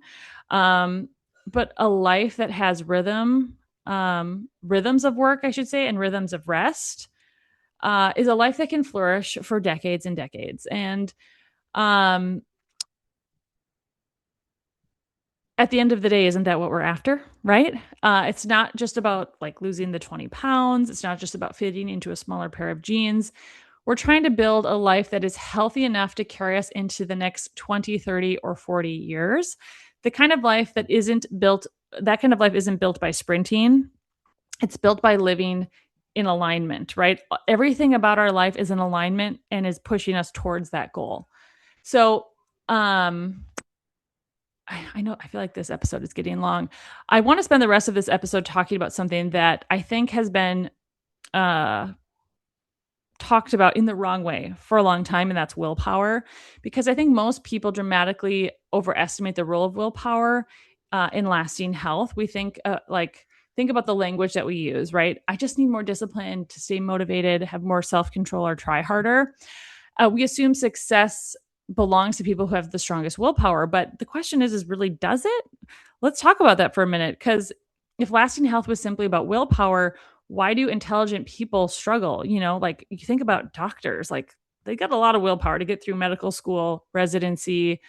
But a life that has rhythms of work, I should say, and rhythms of rest, is a life that can flourish for decades and decades. And um, at the end of the day, isn't that what we're after, right? It's not just about like losing the 20 pounds. It's not just about fitting into a smaller pair of jeans. We're trying to build a life that is healthy enough to carry us into the next 20, 30, or 40 years. The kind of life that kind of life isn't built by sprinting. It's built by living in alignment, right? Everything about our life is in alignment and is pushing us towards that goal. So, I know, I feel like this episode is getting long. I want to spend the rest of this episode talking about something that I think has been talked about in the wrong way for a long time, and that's willpower. Because I think most people dramatically overestimate the role of willpower in lasting health. We think think about the language that we use, right? I just need more discipline to stay motivated, have more self-control, or try harder. We assume success belongs to people who have the strongest willpower, but the question is really, does it? Let's talk about that for a minute, because if lasting health was simply about willpower, why do intelligent people struggle? Like you think about doctors, like they got a lot of willpower to get through medical school, residency,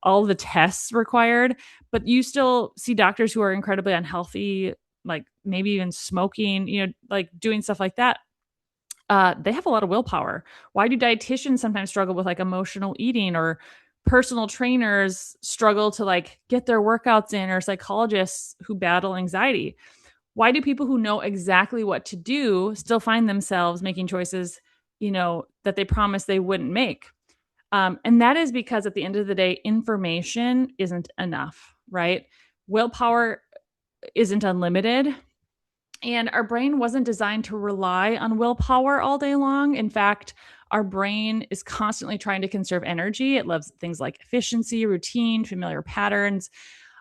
all the tests required, but you still see doctors who are incredibly unhealthy, like maybe even smoking, like doing stuff like that. They have a lot of willpower. Why do dietitians sometimes struggle with like emotional eating or personal trainers struggle to like get their workouts in, or psychologists who battle anxiety? Why do people who know exactly what to do still find themselves making choices, that they promised they wouldn't make? And that is because at the end of the day, information isn't enough, right? Willpower isn't unlimited. And our brain wasn't designed to rely on willpower all day long. In fact, our brain is constantly trying to conserve energy. It loves things like efficiency, routine, familiar patterns.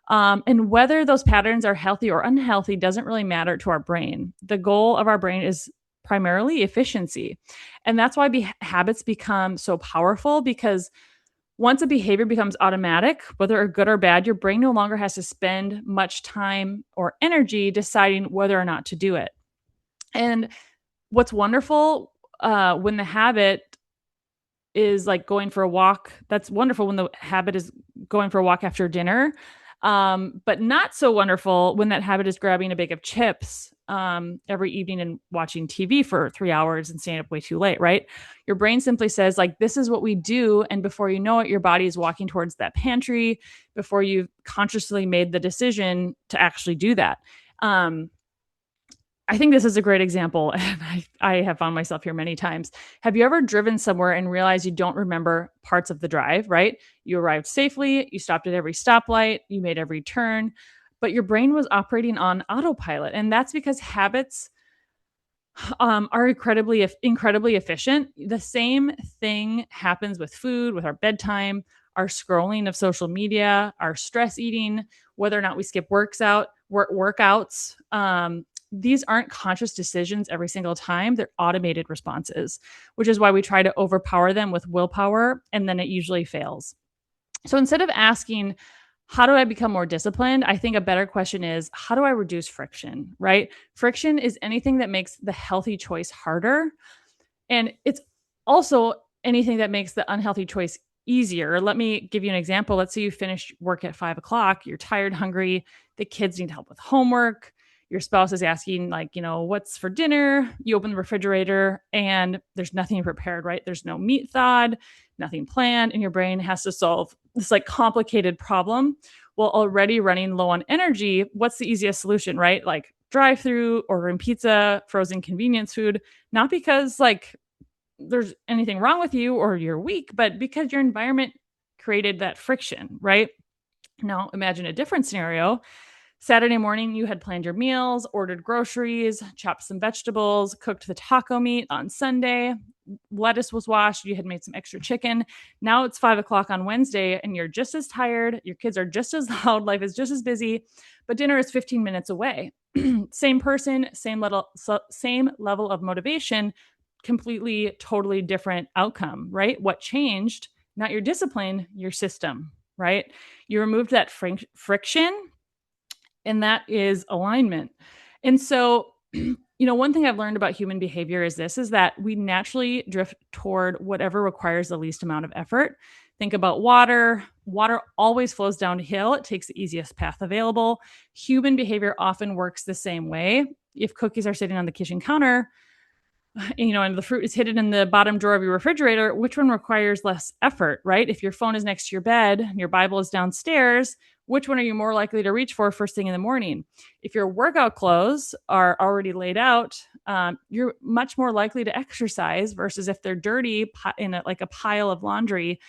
And whether those patterns are healthy or unhealthy doesn't really matter to our brain. The goal of our brain is primarily efficiency. And that's why habits become so powerful, because once a behavior becomes automatic, whether good or bad, your brain no longer has to spend much time or energy deciding whether or not to do it. And what's wonderful, when the habit is like going for a walk, that's wonderful when the habit is going for a walk after dinner. But not so wonderful when that habit is grabbing a bag of chips every evening and watching TV for 3 hours and staying up way too late, right? Your brain simply says, like, this is what we do. And before you know it, your body is walking towards that pantry before you've consciously made the decision to actually do that. I think this is a great example, and I have found myself here many times. Have you ever driven somewhere and realized you don't remember parts of the drive, right? You arrived safely, you stopped at every stoplight, you made every turn, but your brain was operating on autopilot. And that's because habits are incredibly efficient. The same thing happens with food, with our bedtime, our scrolling of social media, our stress eating, whether or not we skip workouts. These aren't conscious decisions every single time. They're automated responses, which is why we try to overpower them with willpower, and then it usually fails. So instead of asking, how do I become more disciplined? I think a better question is, how do I reduce friction, right? Friction is anything that makes the healthy choice harder. And it's also anything that makes the unhealthy choice easier. Let me give you an example. Let's say you finish work at 5 o'clock, you're tired, hungry, the kids need help with homework. Your spouse is asking, like, what's for dinner? You open the refrigerator and there's nothing prepared, right? There's no meat thawed, nothing planned, and your brain has to solve this like complicated problem. Well, already running low on energy, what's the easiest solution, right? Like drive through, ordering pizza, frozen convenience food, not because like there's anything wrong with you or you're weak, but because your environment created that friction, right? Now, imagine a different scenario. Saturday morning, you had planned your meals, ordered groceries, chopped some vegetables, cooked the taco meat on Sunday. Lettuce was washed. You had made some extra chicken. Now it's 5 o'clock on Wednesday and you're just as tired. Your kids are just as loud. Life is just as busy, but dinner is 15 minutes away. Same person, same level of motivation, completely, totally different outcome, right? What changed? Not your discipline, your system, right? You removed that friction, and that is alignment. And so, one thing I've learned about human behavior is that we naturally drift toward whatever requires the least amount of effort. Think about water. Water always flows downhill. It takes the easiest path available. Human behavior often works the same way. If cookies are sitting on the kitchen counter, and the fruit is hidden in the bottom drawer of your refrigerator, which one requires less effort, right? If your phone is next to your bed and your Bible is downstairs, which one are you more likely to reach for first thing in the morning? If your workout clothes are already laid out, you're much more likely to exercise versus if they're dirty in a pile of laundry.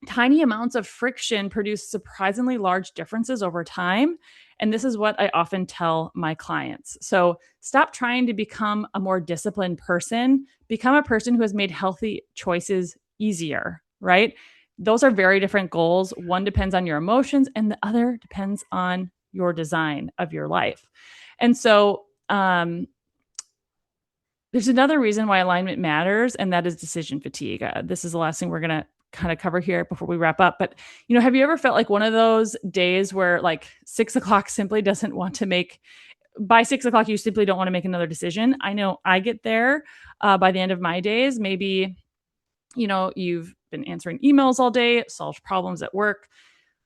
Tiny amounts of friction produce surprisingly large differences over time. And this is what I often tell my clients. So stop trying to become a more disciplined person. Become a person who has made healthy choices easier, right? Those are very different goals. One depends on your emotions and the other depends on your design of your life. And so there's another reason why alignment matters, and that is decision fatigue. This is the last thing we're going to kind of cover here before we wrap up. But, have you ever felt like one of those days where like 6 o'clock simply doesn't want to make, by 6 o'clock, you simply don't want to make another decision? I know I get there by the end of my days. Maybe, you've been answering emails all day, solved problems at work.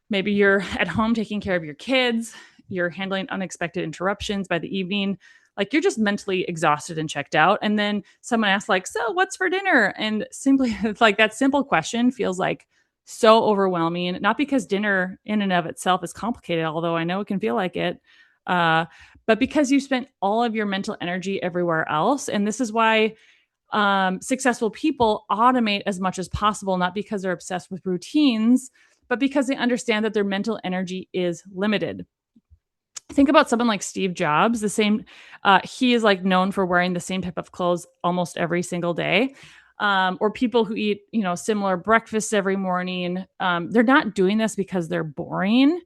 Maybe you're at home taking care of your kids. You're handling unexpected interruptions by the evening. like you're just mentally exhausted and checked out. And then someone asks like, so what's for dinner? And simply like that simple question feels like so overwhelming, not because dinner in and of itself is complicated, although I know it can feel like it, uh, but because you spent all of your mental energy everywhere else. And this is why successful people automate as much as possible, not because they're obsessed with routines, but because they understand that their mental energy is limited. Think about someone like Steve Jobs. The same, he is like known for wearing the same type of clothes almost every single day. Or people who eat, similar breakfasts every morning. They're not doing this because they're boring.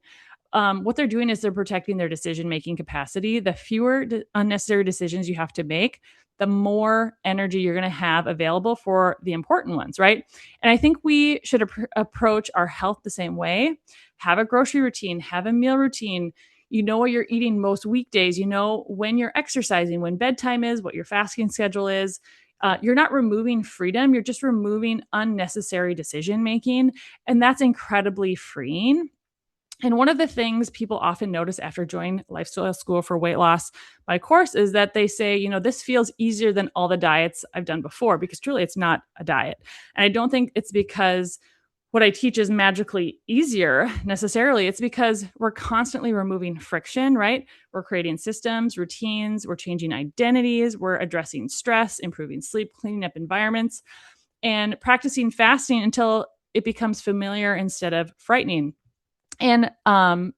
What they're doing is they're protecting their decision making capacity. The fewer unnecessary decisions you have to make, the more energy you're going to have available for the important ones, right? And I think we should approach our health the same way. Have a grocery routine, have a meal routine. You know what you're eating most weekdays. You know when you're exercising, when bedtime is, what your fasting schedule is. You're not removing freedom. You're just removing unnecessary decision making. And that's incredibly freeing. And one of the things people often notice after joining Lifestyle School for Weight Loss, my course, is that they say, this feels easier than all the diets I've done before, because truly it's not a diet. And I don't think it's because what I teach is magically easier necessarily. It's because we're constantly removing friction, right? We're creating systems, routines, we're changing identities, we're addressing stress, improving sleep, cleaning up environments, and practicing fasting until it becomes familiar instead of frightening. And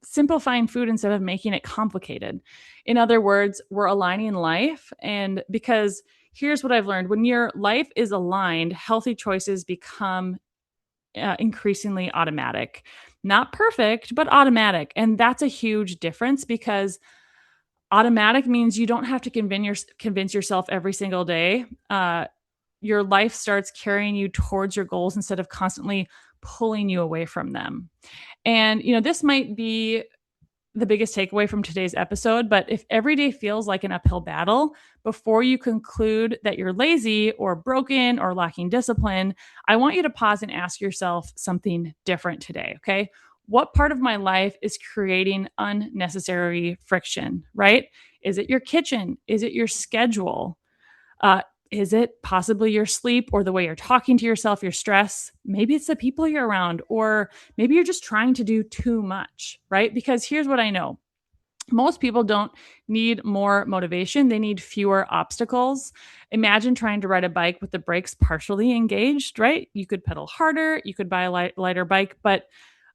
simplifying food instead of making it complicated. In other words, we're aligning life. And because here's what I've learned: when your life is aligned, healthy choices become increasingly automatic. Not perfect, but automatic. And that's a huge difference, because automatic means you don't have to convince yourself every single day. Your life starts carrying you towards your goals instead of constantly pulling you away from them. And, this might be the biggest takeaway from today's episode, but if every day feels like an uphill battle, before you conclude that you're lazy or broken or lacking discipline, I want you to pause and ask yourself something different today. Okay. What part of my life is creating unnecessary friction, right? Is it your kitchen? Is it your schedule? Uh, is it possibly your sleep or the way you're talking to yourself, your stress? Maybe it's the people you're around, or maybe you're just trying to do too much, right? Because here's what I know: most people don't need more motivation, they need fewer obstacles. Imagine trying to ride a bike with the brakes partially engaged, right? You could pedal harder, you could buy a lighter bike, but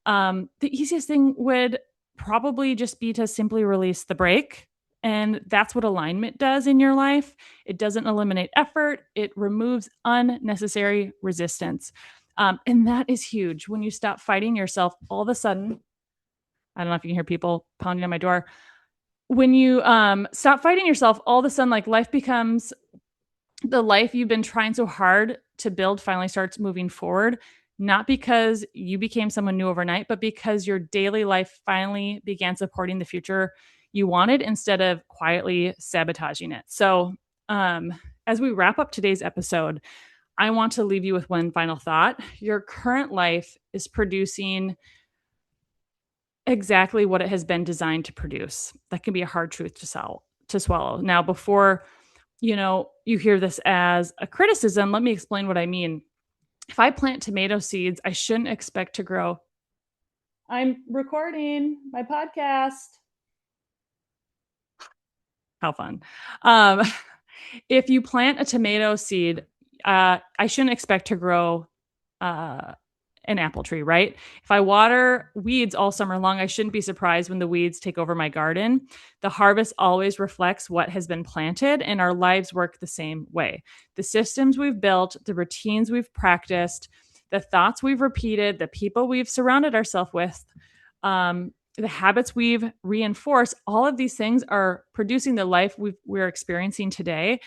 the easiest thing would probably just be to simply release the brake. And that's what alignment does in your life. It doesn't eliminate effort, it removes unnecessary resistance. And that is huge. When you stop fighting yourself, all of a sudden, I don't know if you can hear people pounding on my door. When you stop fighting yourself, all of a sudden, like, life becomes the life you've been trying so hard to build finally starts moving forward, not because you became someone new overnight, but because your daily life finally began supporting the future you wanted instead of quietly sabotaging it. So, as we wrap up today's episode, I want to leave you with one final thought. Your current life is producing exactly what it has been designed to produce. That can be a hard truth to swallow. Now, before you hear this as a criticism, let me explain what I mean. If I plant tomato seeds, I shouldn't expect to grow. I'm recording my podcast. How fun. Um, if you plant a tomato seed, I shouldn't expect to grow uh, an apple tree, right? If I water weeds all summer long, I shouldn't be surprised when the weeds take over my garden. The harvest always reflects what has been planted, and our lives work the same way. The systems we've built, the routines we've practiced, the thoughts we've repeated, the people we've surrounded ourselves with, the habits we've reinforced, all of these things are producing the life we're experiencing today.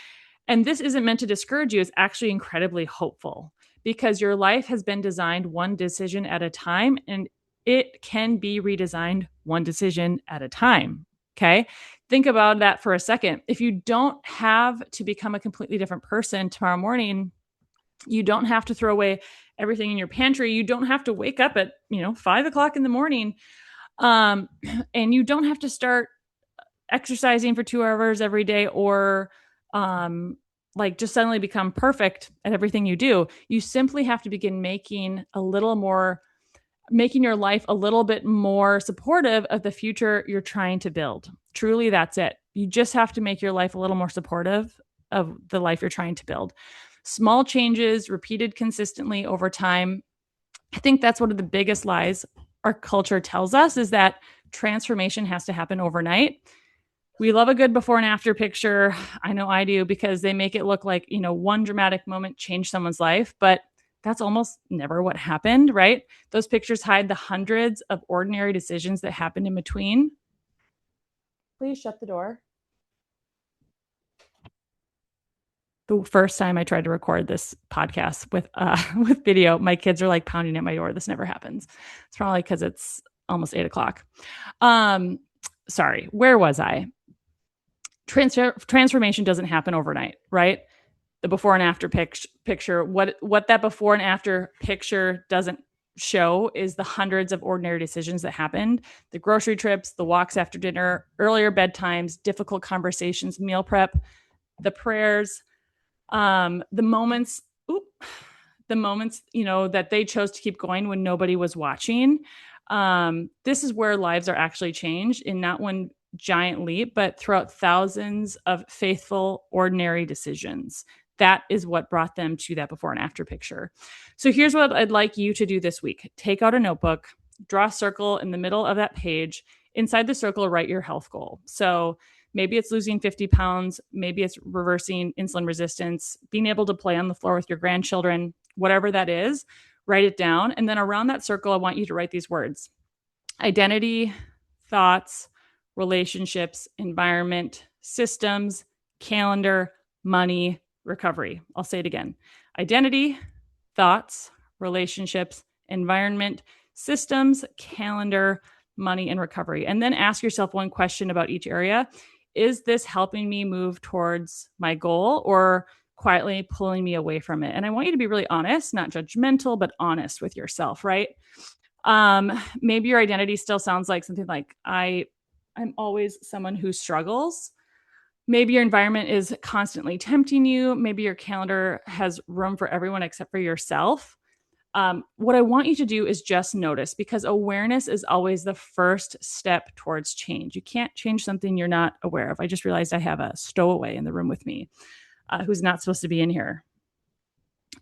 And this isn't meant to discourage you. It's actually incredibly hopeful, because your life has been designed one decision at a time, and it can be redesigned one decision at a time. Okay. Think about that for a second. If you don't have to become a completely different person tomorrow morning, you don't have to throw away everything in your pantry. You don't have to wake up at, 5 o'clock in the morning. And you don't have to start exercising for 2 hours every day or like just suddenly become perfect at everything you do. You simply have to begin making your life a little bit more supportive of the future you're trying to build. Truly, that's it. You just have to make your life a little more supportive of the life you're trying to build. Small changes repeated consistently over time. I think that's one of the biggest lies our culture tells us, is that transformation has to happen overnight. We love a good before and after picture. I know I do, because they make it look like, one dramatic moment changed someone's life, but that's almost never what happened, right? Those pictures hide the hundreds of ordinary decisions that happened in between. Please shut the door. The first time I tried to record this podcast with with video, my kids are like pounding at my door. This never happens. It's probably because it's almost 8 o'clock. Sorry, where was I? Transformation doesn't happen overnight, right? The before and after picture, what that before and after picture doesn't show is the hundreds of ordinary decisions that happened: the grocery trips, the walks after dinner, earlier bedtimes, difficult conversations, meal prep, the prayers, the moments that they chose to keep going when nobody was watching. This is where lives are actually changed, in not one giant leap, but throughout thousands of faithful, ordinary decisions. That is what brought them to that before and after picture. So here's what I'd like you to do this week. Take out a notebook, draw a circle in the middle of that page. Inside the circle, write your health goal. So maybe it's losing 50 pounds. Maybe it's reversing insulin resistance, being able to play on the floor with your grandchildren, whatever that is, write it down. And then around that circle, I want you to write these words: identity, thoughts, relationships, environment, systems, calendar, money, recovery. I'll say it again: identity, thoughts, relationships, environment, systems, calendar, money, and recovery. And then ask yourself one question about each area. Is this helping me move towards my goal, or quietly pulling me away from it? And I want you to be really honest, not judgmental, but honest with yourself, right? Maybe your identity still sounds like something like, I'm always someone who struggles. Maybe your environment is constantly tempting you. Maybe your calendar has room for everyone except for yourself. What I want you to do is just notice, because awareness is always the first step towards change. You can't change something you're not aware of. I just realized I have a stowaway in the room with me who's not supposed to be in here.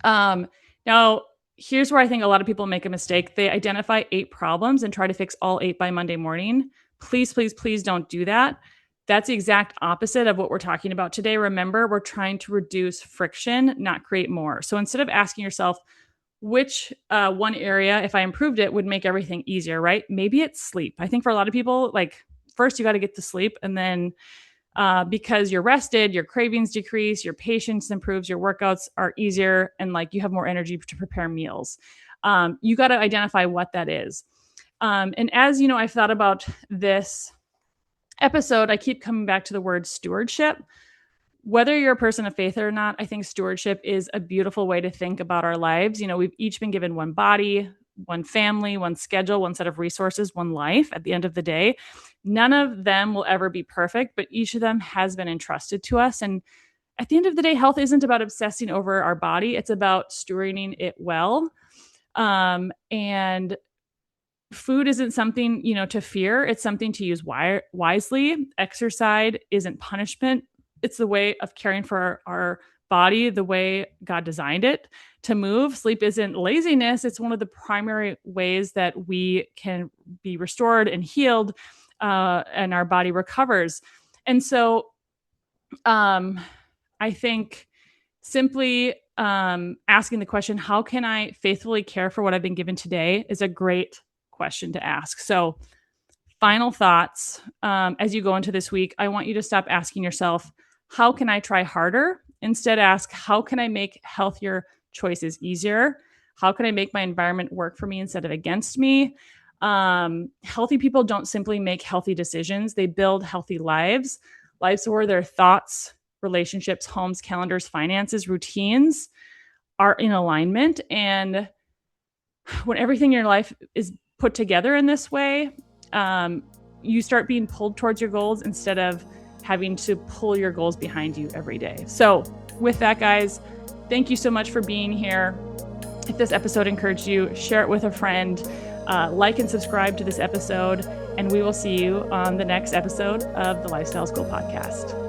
Now, here's where I think a lot of people make a mistake. They identify 8 problems and try to fix all 8 by Monday morning. Please, please, please don't do that. That's the exact opposite of what we're talking about today. Remember, we're trying to reduce friction, not create more. So instead of asking yourself, which one area, if I improved it, would make everything easier, right? Maybe it's sleep. I think for a lot of people, like, first you got to get to sleep, and then because you're rested, your cravings decrease, your patience improves, your workouts are easier, and like you have more energy to prepare meals. You got to identify what that is. And as you know, I've thought about this episode, I keep coming back to the word stewardship. Whether you're a person of faith or not, I think stewardship is a beautiful way to think about our lives. We've each been given one body, one family, one schedule, one set of resources, one life at the end of the day. None of them will ever be perfect, but each of them has been entrusted to us. And at the end of the day, health isn't about obsessing over our body. It's about stewarding it well. And food isn't something, to fear. It's something to use wisely. Exercise isn't punishment. It's the way of caring for our body, the way God designed it to move. Sleep isn't laziness. It's one of the primary ways that we can be restored and healed, and our body recovers. And so I think simply asking the question, how can I faithfully care for what I've been given today, is a great question to ask. So final thoughts as you go into this week, I want you to stop asking yourself, how can I try harder? Instead, ask, how can I make healthier choices easier? How can I make my environment work for me instead of against me? Healthy people don't simply make healthy decisions. They build healthy lives where their thoughts, relationships, homes, calendars, finances, routines are in alignment. And when everything in your life is put together in this way, you start being pulled towards your goals instead of having to pull your goals behind you every day. So with that, guys, thank you so much for being here. If this episode encouraged you, share it with a friend, like and subscribe to this episode, and we will see you on the next episode of the Lifestyle School Podcast.